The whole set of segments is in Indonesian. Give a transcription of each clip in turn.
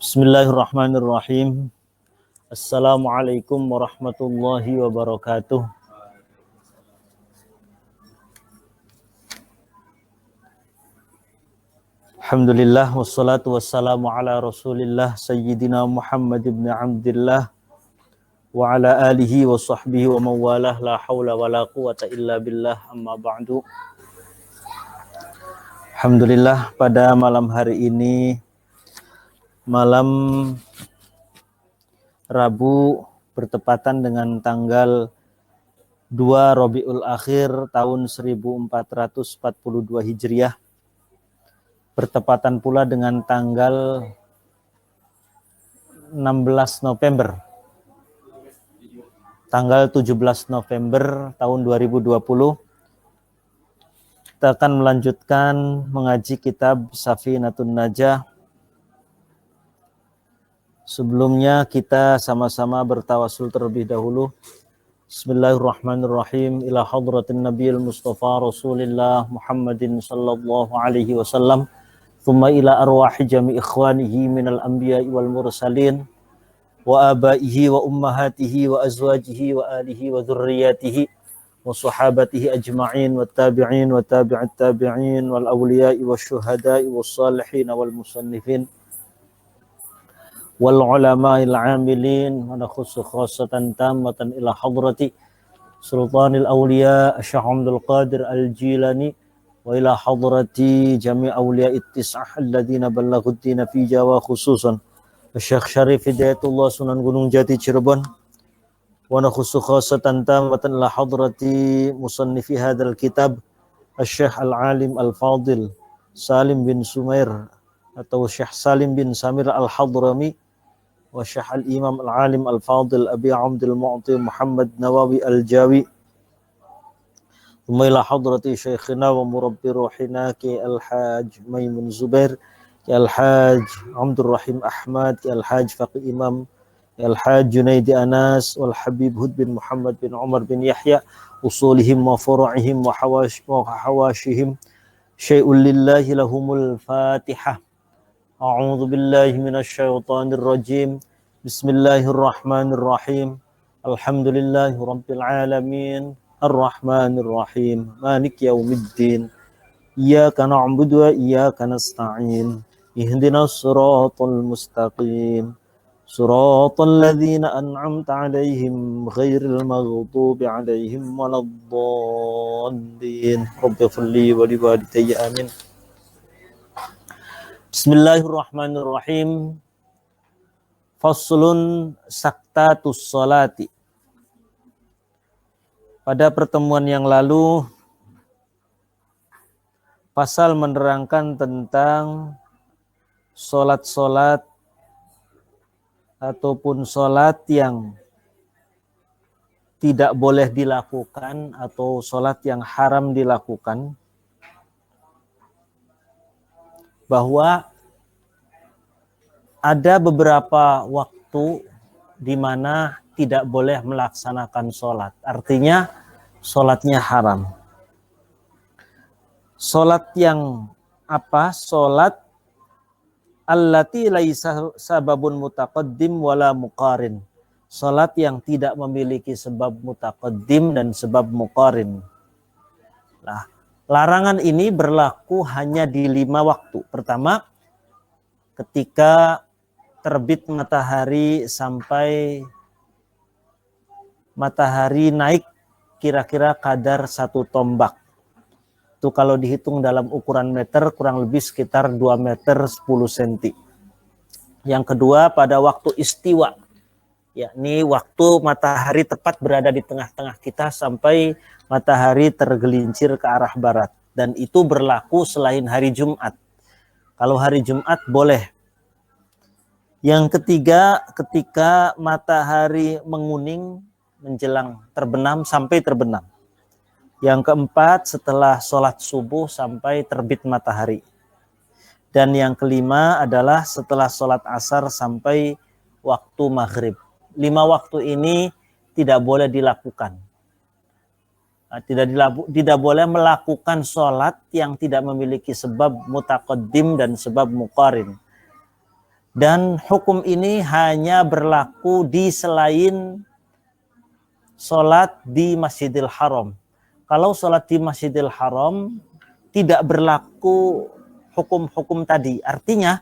Bismillahirrahmanirrahim. Assalamualaikum warahmatullahi wabarakatuh. Alhamdulillah wassalatu wassalamu ala Rasulillah Sayyidina Muhammad ibn Abdillah wa ala alihi wa sahbihi wa mawalah la hawla wa la quwata illa billah amma ba'du. Alhamdulillah pada malam hari ini, malam Rabu bertepatan dengan tanggal 2 Rabiul Akhir tahun 1442 Hijriah, bertepatan pula dengan tanggal 16 November, tanggal 17 November tahun 2020. Kita akan melanjutkan mengaji kitab Safinatun Najah. Sebelumnya kita sama-sama bertawasul terlebih dahulu. Bismillahirrahmanirrahim. Ila hadratin Nabiyil Mustafa Rasulillah Muhammadin sallallahu alaihi wasallam. Thumma ila arwahi jami ikhwanihi minal anbiya'i wal mursalin. Wa abaihi wa ummahatihi wa azwajihi wa alihi wa dhurriyatihi. Wa sahabatihi ajma'in wa tabi'in wa tabi'at tabi'in wal awliya'i wa syuhada'i wa salihin wal musannifin. Wal ulama'il amilin wa nakhussu khassatan tammatan ila hadrati sultanil awliya Syekh Abdul Qadir Al-Jilani wa ila hadrati jami' awliya'it tis'ah alladhina ballaghuddina fi Jawa khususan Syekh Syarif Hidayatullah Sunan Gunung Jati Cirebon wa nakhussu khassatan tammatan ila hadrati musannifi hadzal kitab Syekh Al-Alim Al-Fadil Salim bin Sumair atau Syekh Salim bin Samir Al-Hadrami wa Syekh Al-Imam Al-Alim Al-Fadil Abi Abdul Mu'ti Muhammad Nawawi Al-Jawi thumma ila hadrati Syekhina wa murabbi ruhina ki Al-Haj Maimun Zubair ki Al-Haj Abdul Rahim Ahmad ki Al-Haj Faqih Imam ki Al-Haj Junaidi Anas wal Habib Hud bin Muhammad bin Umar bin Yahya usulihim wa furu'ihim wa hawashihim syai'un lillahi lahumul Fatihah. A'udzu billahi minasyaitonir rajim. Bismillahirrahmanirrahim. Alhamdulillahi rabbil alamin. Arrahmanir rahim. Maliki yaumiddin. Iyyaka na'budu wa iyyaka nasta'in. Ihdinas siratal mustaqim. Siratal ladzina an'amta 'alaihim ghairil maghdubi 'alaihim waladdallin. Rabbighfir li wa liwalidayya amin. Bismillahirrahmanirrahim. Faslun saktatus sholati. Pada pertemuan yang lalu, pasal menerangkan tentang sholat-sholat ataupun sholat yang tidak boleh dilakukan atau sholat yang haram dilakukan, bahwa ada beberapa waktu di mana tidak boleh melaksanakan sholat. Artinya sholatnya haram. Sholat yang apa? Sholat allati laisa sababun mutaqaddim wala muqarin. Sholat yang tidak memiliki sebab mutaqaddim dan sebab muqarin. Nah, larangan ini berlaku hanya di 5 waktu. Pertama, ketika terbit matahari sampai matahari naik kira-kira kadar 1 tombak. Itu kalau dihitung dalam ukuran meter kurang lebih sekitar 2 meter 10 cm. Yang kedua, pada waktu istiwa, yakni waktu matahari tepat berada di tengah-tengah kita sampai matahari tergelincir ke arah barat. Dan itu berlaku selain hari Jumat. Kalau hari Jumat boleh. Yang ketiga, ketika matahari menguning menjelang terbenam sampai terbenam. Yang keempat, setelah sholat subuh sampai terbit matahari. Dan yang kelima adalah setelah sholat asar sampai waktu maghrib. 5 waktu ini tidak boleh dilakukan. Tidak boleh melakukan sholat yang tidak memiliki sebab mutaqaddim dan sebab muqarin. Dan hukum ini hanya berlaku di selain sholat di Masjidil Haram. Kalau sholat di Masjidil Haram tidak berlaku hukum-hukum tadi. Artinya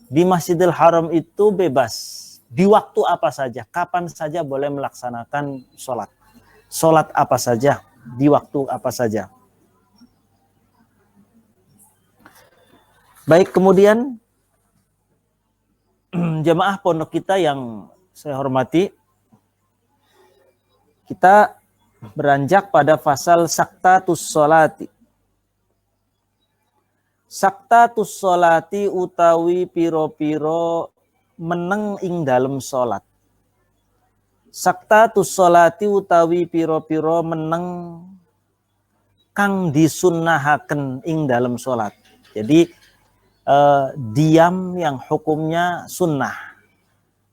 di Masjidil Haram itu bebas. Di waktu apa saja, kapan saja boleh melaksanakan sholat. Sholat apa saja, di waktu apa saja. Baik, kemudian jemaah pondok kita yang saya hormati, kita beranjak pada fasal saktatus sholati. Saktatus sholati utawi piro-piro meneng ing dalem sholat. Saktatus sholati utawi piro-piro meneng kang disunnahaken ing dalem sholat. Jadi diam yang hukumnya sunnah.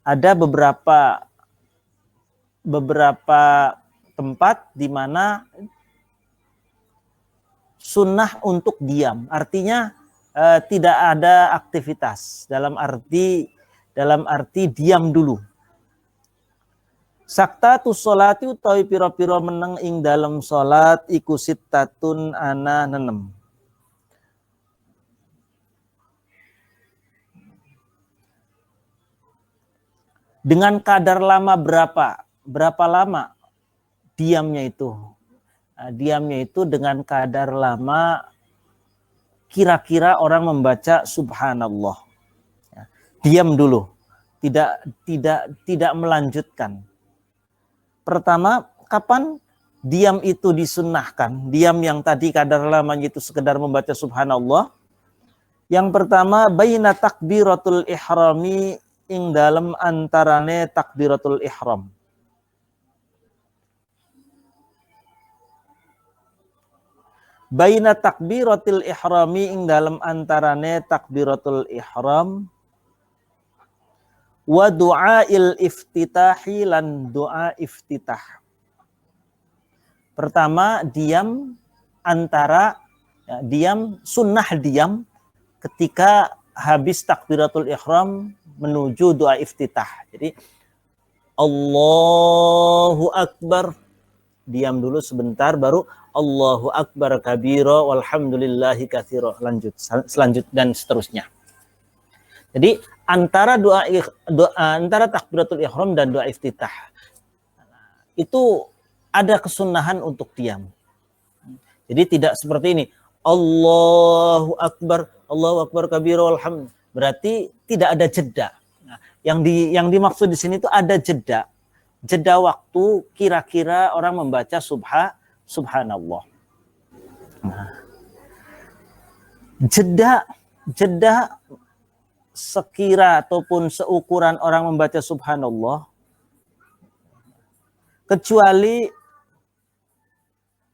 Ada beberapa tempat di mana sunnah untuk diam, artinya tidak ada aktivitas, dalam arti diam dulu. Saktatus sholati utawi piro-piro meneng ing dalam sholat iku sittatun ana nenem. Dengan kadar lama berapa lama diamnya itu? Diamnya itu dengan kadar lama kira-kira orang membaca subhanallah. Diam dulu, tidak melanjutkan. Pertama, kapan diam itu disunnahkan? Diam yang tadi kadar lamanya itu sekedar membaca subhanallah. Yang pertama, baina takbiratul ihrami ing dalam antarane takbiratul ihram. Baina takbiratul ihrami ing dalam antarane takbiratul ihram wa du'ail iftitahi lan doa iftitah. Pertama, diam sunnah diam ketika habis takbiratul ihram menuju doa iftitah. Jadi Allahu Akbar, diam dulu sebentar, baru Allahu Akbar kabira walhamdulillahi katsira, lanjut dan seterusnya. Jadi antara antara takbiratul ihram dan doa iftitah itu ada kesunahan untuk diam. Jadi tidak seperti ini, Allahu Akbar kabira walhamdulillah, berarti tidak ada jeda. Nah, yang dimaksud di sini itu ada jeda waktu kira-kira orang membaca subhanallah. Nah, jeda sekira ataupun seukuran orang membaca subhanallah, kecuali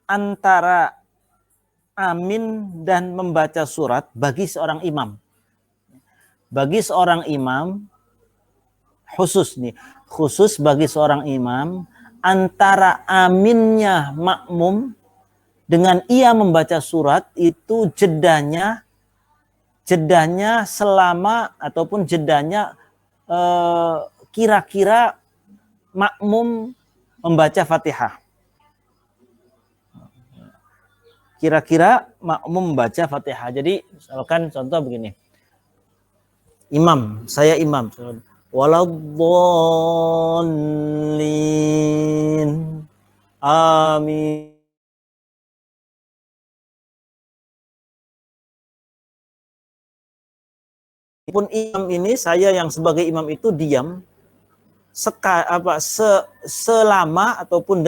antara amin dan membaca surat bagi seorang imam. Bagi seorang imam, khusus bagi seorang imam, antara aminnya makmum dengan ia membaca surat itu jedanya selama ataupun jedanya kira-kira makmum membaca Fatihah. Kira-kira makmum membaca Fatihah. Jadi misalkan contoh begini. Saya imam. Waladdallin. Amin. Pun imam ini, saya yang sebagai imam itu diam selama ataupun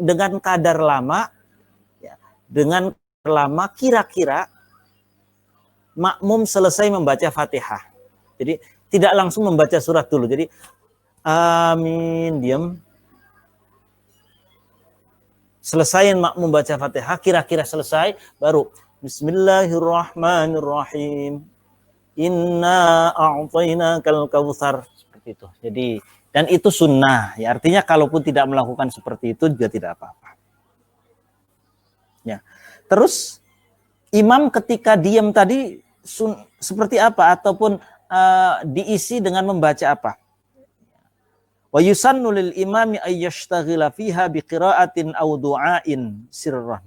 dengan kadar lama, ya, dengan lama kira-kira makmum selesai membaca Fatihah. Jadi tidak langsung membaca surat dulu. Jadi amin, diam. Selesai makmum baca Fatihah, kira-kira selesai, baru Bismillahirrahmanirrahim. Inna a'tainakal kautsar, seperti itu. Jadi, dan itu sunnah. Ya, artinya kalaupun tidak melakukan seperti itu juga tidak apa-apa. Ya. Terus imam ketika diam tadi seperti apa, ataupun diisi dengan membaca apa? Wa yusannu lil imami ay yashtaghila fiha bi qiraatin aw du'ain sirran.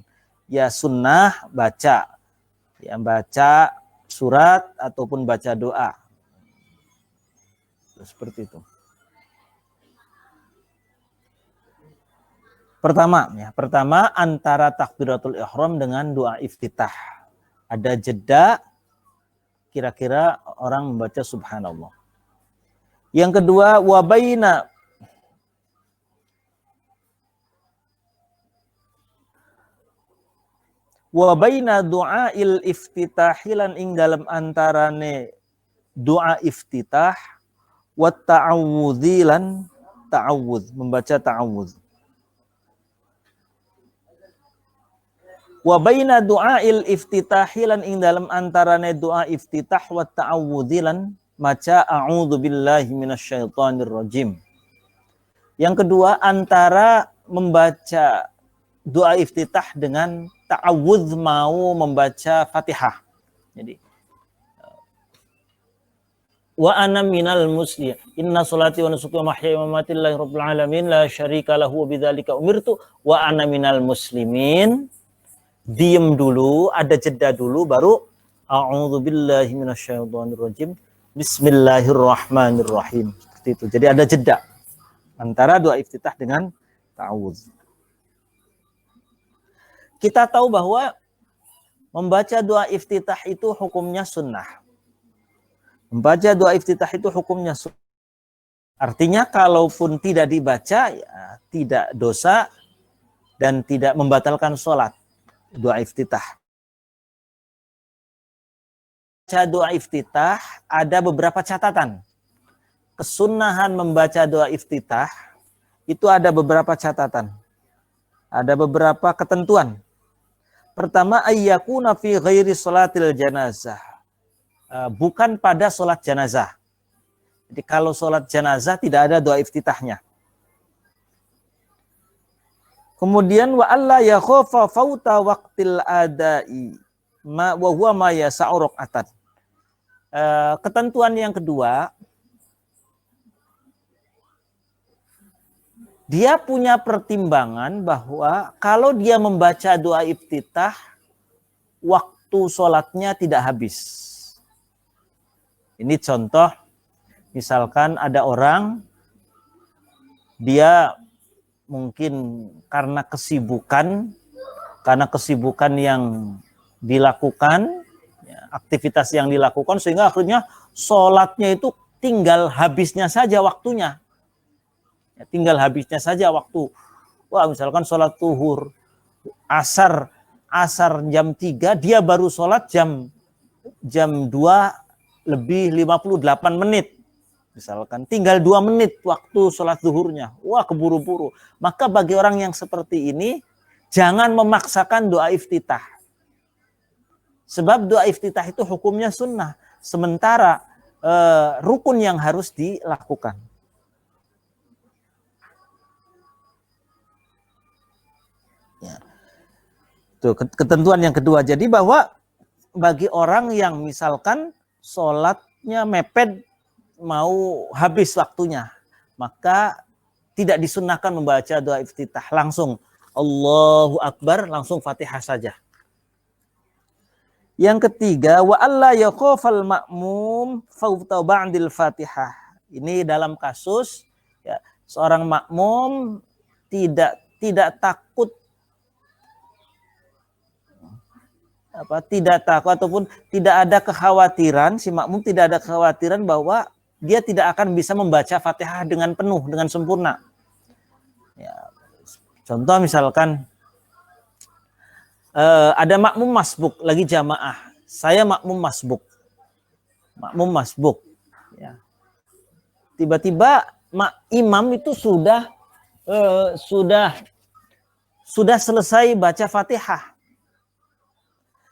Ya sunnah baca. Ya baca surat ataupun baca doa. Seperti itu. Pertama antara takbiratul ihram dengan doa iftitah. Ada jeda kira-kira orang membaca subhanallah. Yang kedua wa baina du'ail iftitahilan ing dalam antarane doa iftitah wa ta'awudhilan ta'awudz, membaca ta'awudz. Wa baina du'ail iftitahilan ing dalam antarane doa iftitah wa ta'awudhilan maca a'udzu billahi minasyaitonir rajim. Yang kedua antara membaca doa iftitah dengan ta'awudz mau membaca Fatihah. Jadi wa ana minal muslimin inna sholati wa nusuki wa mahyaya wa mamati lillahi rabbil alamin la syarika lahu wa bidzalika umirtu wa ana minal muslimin. Diem dulu, ada jeda dulu, baru a'udzu billahi minasyaitonir rajim bismillahirrahmanirrahim. Seperti itu. Jadi ada jeda antara doa iftitah dengan ta'awudz. Kita tahu bahwa membaca doa iftitah itu hukumnya sunnah. Membaca doa iftitah itu hukumnya sunnah. Artinya kalaupun tidak dibaca, ya, tidak dosa dan tidak membatalkan sholat. Doa iftitah. Baca doa iftitah ada beberapa catatan. Kesunahan membaca doa iftitah itu ada beberapa catatan. Ada beberapa ketentuan. Pertama, ayyakuna fi ghairi sholatil janazah. Bukan pada sholat janazah. Jadi kalau sholat janazah tidak ada doa iftitahnya. Kemudian wa alla yakhafa fauta waqtil adai ma wa huwa ma yasa'u raqatan. Ketentuan yang kedua, dia punya pertimbangan bahwa kalau dia membaca doa iftitah waktu sholatnya tidak habis. Ini contoh, misalkan ada orang dia mungkin karena kesibukan yang dilakukan, ya, aktivitas yang dilakukan sehingga akhirnya sholatnya itu tinggal habisnya saja waktunya. Ya, tinggal habisnya saja waktu. Wah, misalkan sholat zuhur, asar jam 3, dia baru sholat jam 2 lebih 58 menit. Misalkan tinggal 2 menit waktu sholat zuhurnya. Wah, keburu-buru. Maka bagi orang yang seperti ini, jangan memaksakan doa iftitah. Sebab doa iftitah itu hukumnya sunnah. Sementara rukun yang harus dilakukan. Ya. Itu ketentuan yang kedua. Jadi bahwa bagi orang yang misalkan sholatnya mepet, mau habis waktunya, maka tidak disunnahkan membaca doa iftitah. Langsung Allahu Akbar, langsung Fatihah saja. Yang ketiga, wa alla yakhafal ma'mum fauta ba'dil Fatihah. Ini dalam kasus ya, seorang makmum tidak takut ataupun tidak ada kekhawatiran, si makmum tidak ada kekhawatiran bahwa dia tidak akan bisa membaca Fatihah dengan penuh, dengan sempurna. Ya, contoh misalkan ada makmum masbuk lagi jamaah, saya makmum masbuk, ya. Tiba-tiba imam itu sudah selesai baca Fatihah.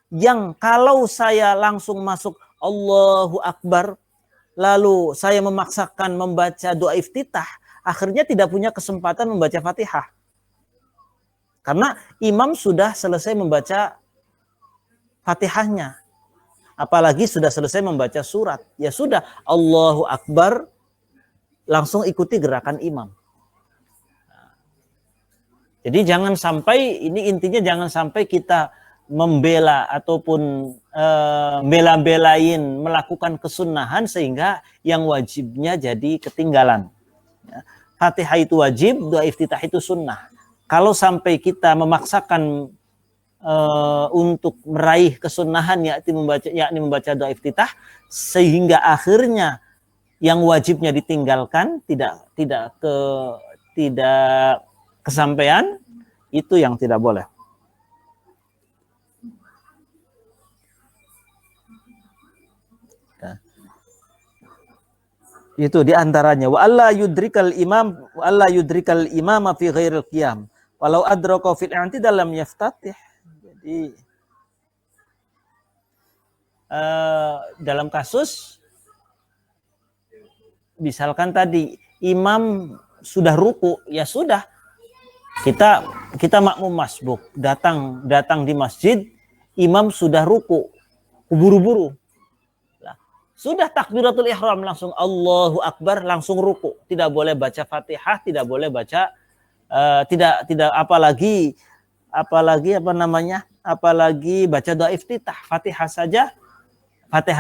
Yang kalau saya langsung masuk Allahu Akbar, lalu saya memaksakan membaca doa iftitah, akhirnya tidak punya kesempatan membaca Fatihah. Karena imam sudah selesai membaca Fatihahnya. Apalagi sudah selesai membaca surat. Ya sudah, Allahu Akbar, langsung ikuti gerakan imam. Jadi jangan sampai, ini intinya jangan sampai kita membela ataupun bela-belain melakukan kesunahan sehingga yang wajibnya jadi ketinggalan. Ya. Fatihah itu wajib, doa iftitah itu sunnah. Kalau sampai kita memaksakan untuk meraih kesunahan yakni membaca doa iftitah sehingga akhirnya yang wajibnya ditinggalkan, tidak kesampaian, itu yang tidak boleh. Nah, itu diantaranya wa alla yudrikal imam fi ghairil qiyam walau adraka fil i'tidal lam yaftatih. Jadi dalam kasus misalkan tadi imam sudah ruku, ya sudah, kita makmum masbuk, datang di masjid, imam sudah ruku, buru-buru, sudah takbiratul ihram langsung Allahu Akbar, langsung ruku, tidak boleh baca Fatihah, tidak boleh baca tidak apalagi baca doa iftitah. Fatihah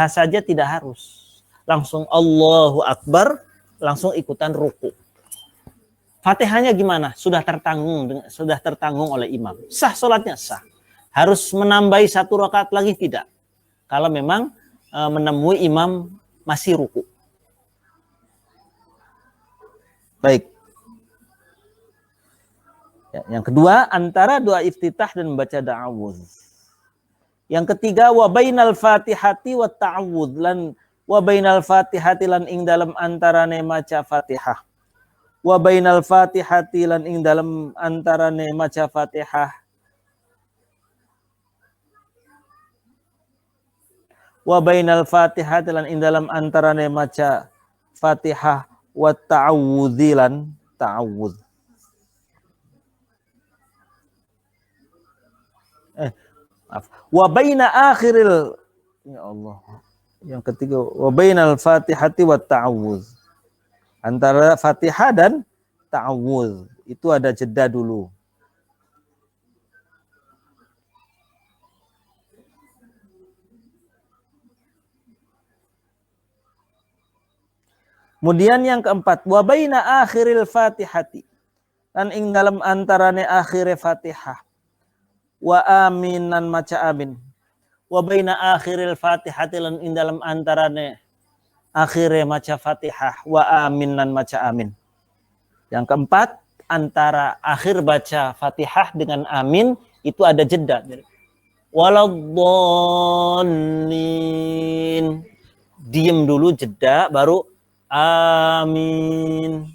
saja tidak harus. Langsung Allahu Akbar, langsung ikutan ruku. Fatihahnya gimana? Sudah tertanggung oleh imam. Sah sholatnya, sah. Harus menambahi 1 rakaat lagi, tidak. Kalau memang menemui imam masih ruku. Baik. Ya, yang kedua, antara doa iftitah dan membaca ta'awudz. Yang ketiga, wa bainal fatihati wa ta'awudz, lan wa bainal fatihati lan ing dalam antarane maca Fatihah. Wa bainal fatihati lan ing dalam antarane maca Fatihah. Wa bainal fatihati lan ing dalam antarane maca Fatihah wa ta'awudzi lan ta'awudz. Wa baina akhiril, ya Allah. Yang ketiga, wa bainal fatihati wa ta'awudz. Antara Fatihah dan ta'awudz itu ada jeda dulu. Kemudian yang keempat, wa baina akhiril fatihati, dan ing dalam antarane akhir Fatihah, wa aminan maca amin. Wa baina akhiril fatihati lan ing dalam antarane akhire maca Fatihah, wa aminan maca amin. Yang keempat, antara akhir baca Fatihah dengan amin itu ada jeda. Waladdallin. Diem dulu, jeda, baru amin.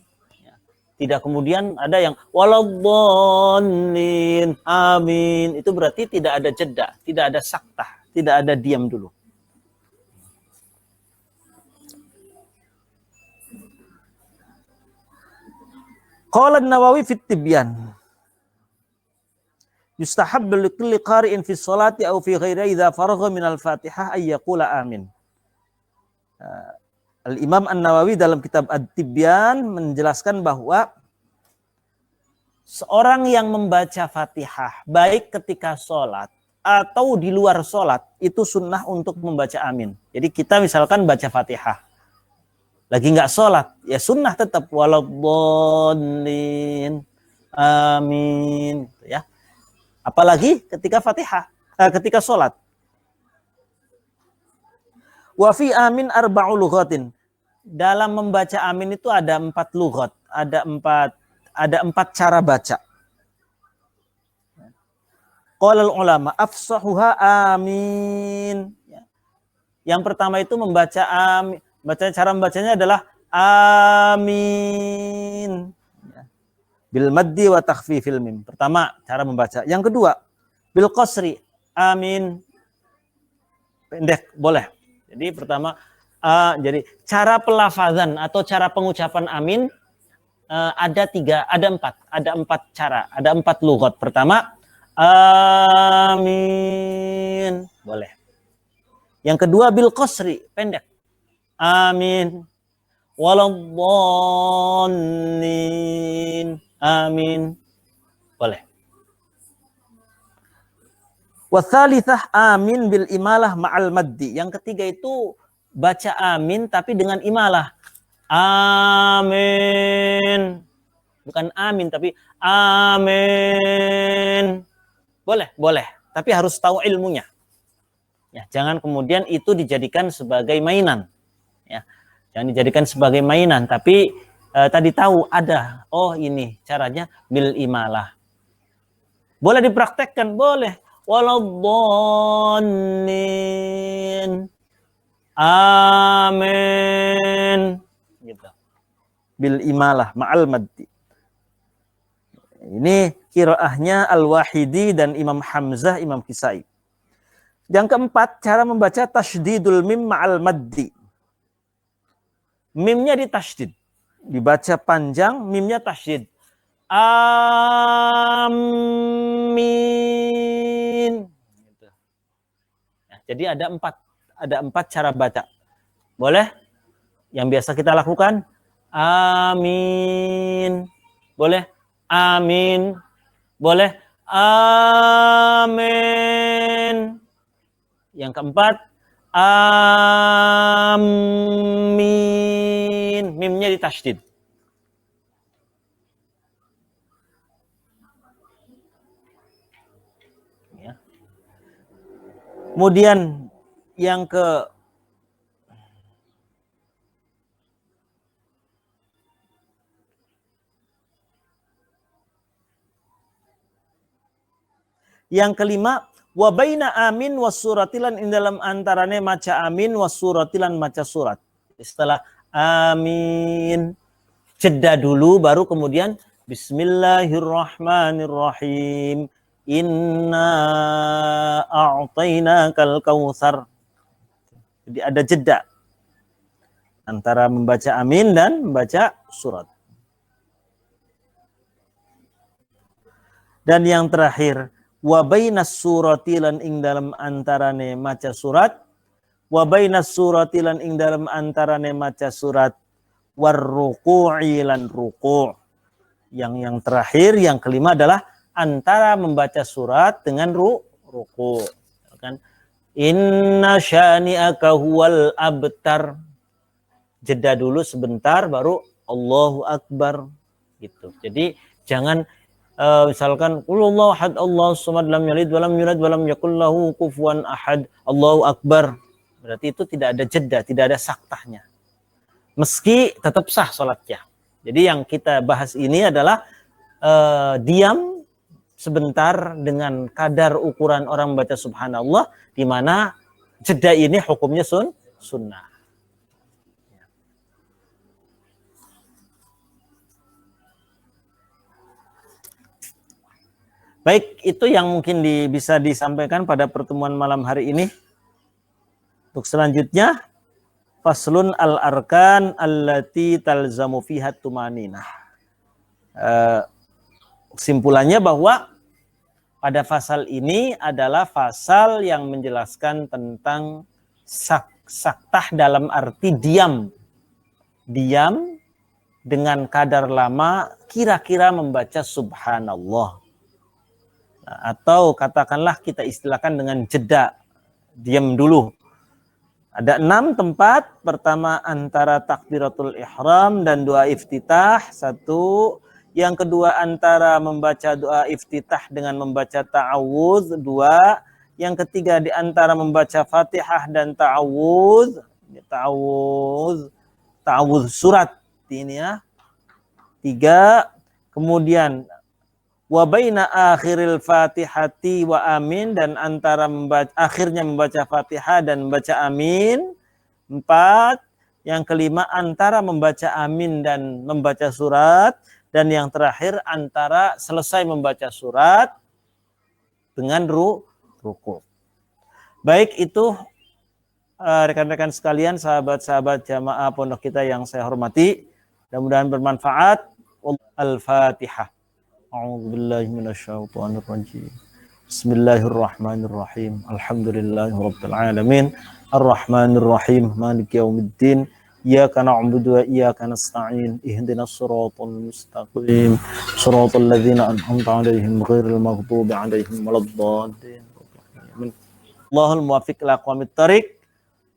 Tidak kemudian ada yang waladdallin, amin. Itu berarti tidak ada jeda, tidak ada saktah, tidak ada diam dulu. Qala an-Nawawi fi Tibyan. Yustahab li kulli qari'in fi sholati aw fi ghairiha idza faragha min al-Fatihah ay yaqula amin. Al-Imam An-Nawawi dalam kitab Ad-Tibyan menjelaskan bahwa seorang yang membaca Fatihah baik ketika sholat atau di luar sholat itu sunnah untuk membaca amin. Jadi kita misalkan baca Fatihah lagi nggak sholat, ya sunnah tetap waladdallin, amin, ya. Apalagi ketika Fatihah, ketika sholat. Wa fi amin arba'u lughatin. Dalam membaca amin itu ada 4 lughat, ada 4 cara baca. Qala ulama afsahuha amin. Yang pertama itu membaca amin. Cara membacanya adalah amin. Bil maddi wa takhfifil mim. Pertama, cara membaca. Yang kedua, bil qasri. Amin. Pendek, boleh. Jadi pertama, jadi cara pelafazan atau cara pengucapan amin ada 4 cara, ada 4 lughat. Pertama, amin. Boleh. Yang kedua bil qasri, pendek. Amin. Waladhdallin. Amin. Boleh. Watsalitsah amin bil imalah ma'al maddi. Yang ketiga itu baca amin tapi dengan imalah. Amin. Bukan amin tapi amin. Boleh, boleh. Tapi harus tahu ilmunya. Ya, jangan kemudian itu dijadikan sebagai mainan. Ya, jangan dijadikan sebagai mainan. Tapi tadi tahu ada. Oh ini caranya bil imalah. Boleh dipraktekkan, boleh. Waladhdallin. Amin. Gitu. Bil imalah ma'al maddi. Ini qiraahnya Al-Wahidi dan Imam Hamzah, Imam Kisai. Yang keempat, cara membaca tasydidul mim ma'al maddi. Mimnya ditasydid. Dibaca panjang, mimnya tasydid. Amin. Nah, jadi ada empat cara baca. Boleh? Yang biasa kita lakukan. Amin. Boleh? Amin. Boleh? Amin. Yang keempat. Amin. Mimnya ditasydid. Ya. Kemudian yang kelima, wa baina amin was suratilan ing dalam antarane maca amin was suratilan maca surat. Setelah amin jeda dulu baru kemudian bismillahirrahmanirrahim. Inna a'tainakal kautsar. Jadi ada jeda antara membaca amin dan membaca surat. Dan yang terakhir, wa bainas surati lan ing dalam antarane maca surat, wa bainas surati lan ing dalam antarane maca surat, war ruku'i lan ruku'. Yang terakhir, yang kelima adalah antara membaca surat dengan ruku'. Kan? Inna syani'aka huwal abtar. Jeda dulu sebentar baru Allahu Akbar gitu. Jadi jangan misalkan qulullahu ahad Allahu samad lam yalid wa lam yulad wa lam yakul lahu kufuwan ahad Allahu Akbar. Berarti itu tidak ada jeda, tidak ada saktahnya. Meski tetap sah salatnya. Jadi yang kita bahas ini adalah diam sebentar dengan kadar ukuran orang baca subhanallah, di mana jeda ini hukumnya sunnah. Baik, itu yang mungkin bisa disampaikan pada pertemuan malam hari ini. Untuk selanjutnya, faslun al-arkan allati talzamu fiha tumaninah. Kesimpulannya bahwa pada fasal ini adalah fasal yang menjelaskan tentang saktah dalam arti diam. Diam dengan kadar lama kira-kira membaca subhanallah. Atau katakanlah kita istilahkan dengan jeda, diam dulu. Ada 6 tempat. Pertama antara takbiratul ihram dan doa iftitah, 1. Yang kedua antara membaca doa iftitah dengan membaca ta'awudz, 2. Yang ketiga di antara membaca Fatihah dan ta'awudz, ta'awudz surat ini ya. 3. Kemudian wa baina akhiril fatihati wa amin, dan antara akhirnya membaca Fatihah dan membaca amin. 4. Yang kelima antara membaca amin dan membaca surat. Dan yang terakhir antara selesai membaca surat dengan ruku. Baik, itu rekan-rekan sekalian, sahabat-sahabat jamaah pondok kita yang saya hormati. Mudah-mudahan bermanfaat. Al-Fatihah. A'udzubillahi minasyaitonir rajim. Bismillahirrahmanirrahim. Alhamdulillahirabbil alamin. Arrahmanirrahim. Maliki yaumiddin. Iyyaka na'budu wa iyyaka nasta'in. Ihdinas siratal mustaqim. Shiratal ladzina an'amta 'alaihim ghairil maghdubi 'alaihim waladdallin. Allahul muwaffiq ila aqwamit thariq.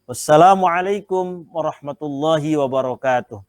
Wassalamualaikum warahmatullahi wabarakatuh.